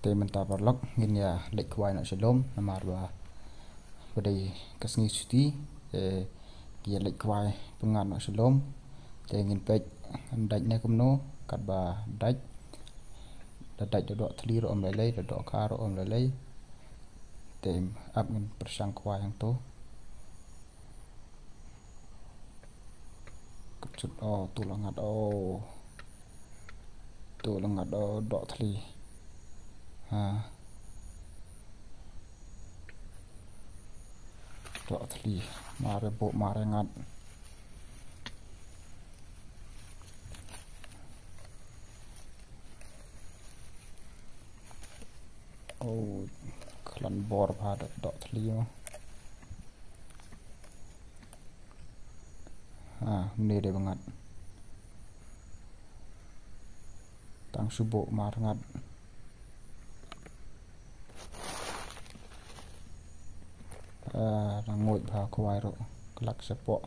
te menta parlok ngin ya lek kwai nak shalom namar ba badai kasngi suti kia lek kwai pengan nak shalom te ngin pek daj ne kumno kat ba daj do thli ro om lelei do ka ro om lelei te ap ngin persang kwai yang to chut tu langat do thli do thli mare bo mare ngat klan bor pada do thli ni de banget tang subo mar ngat ngồi vào quay rồi lắc sập bộ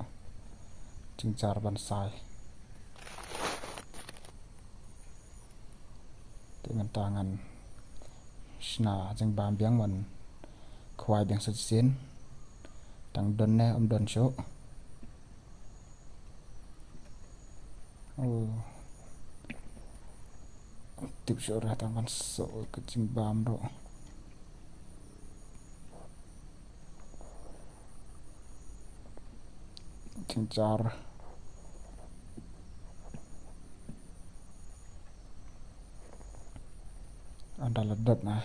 chỉnh char ban sai thì mình tangan sna jeng bam biang mình quay biang sat sin tang don ne don show tip show ra tangan so ke jeng bam ro cencar ada ledat nah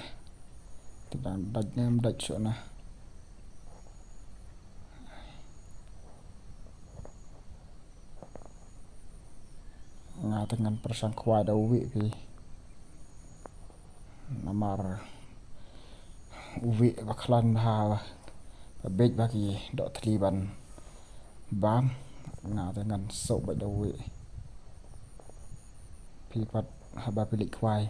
tidak dadnya mendat so nah dengan persang kuai dawi pi namar uwi baklan ha bej bagi dok tliban bam dengan sok ba dawi pi pat haba pilik kuai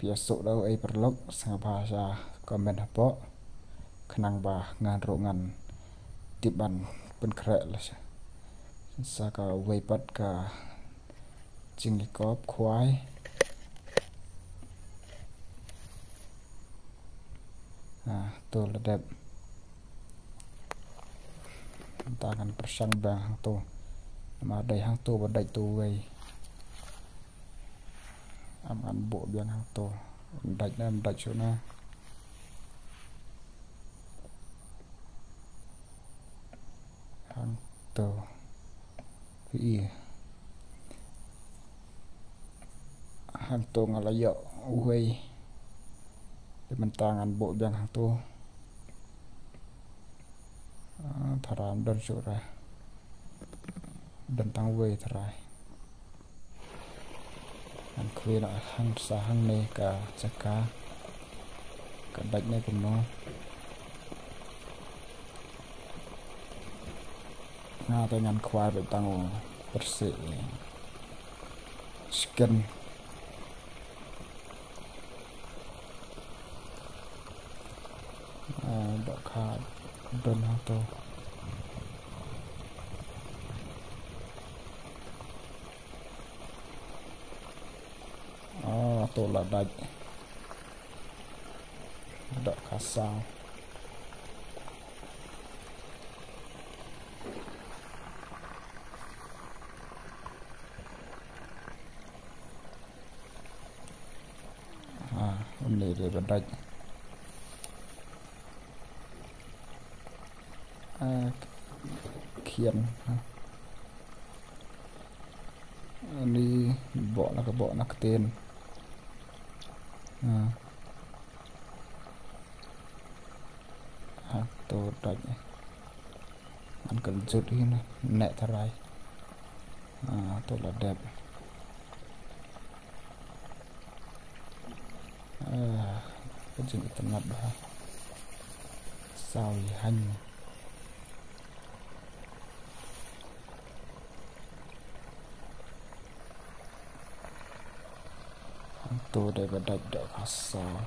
pi sok daw ai perlok sang bahasa komen hapo kenang ba ngan ro ngan tiban pen krek la sa ka wei pat ka jinglikop kuai tu ledep tangan persang bang hang tu mà đầy hang tu và đầy tu vậy ăn bộ biang hang tu đầy nam đầy chỗ na hang tu vì hang tu ngalayo vậy để mình tangan bộ biang hang tu tharam don chỗ ra dan tang wei trai an kwe na hang sa hang ne ka chaka ka daj ne kum no na ta ngan khwa be tang perse skin do ka don ha to tu là đạch đợi khá sao hôm nay để bật đạch khiên đi bỏ là cái bộ nó cái tên tu đạch ăn cần rút đi nè thà rai tu là đẹp cái chuyện tận mặt đó sao hành tu để bật đạch đỡ khó sao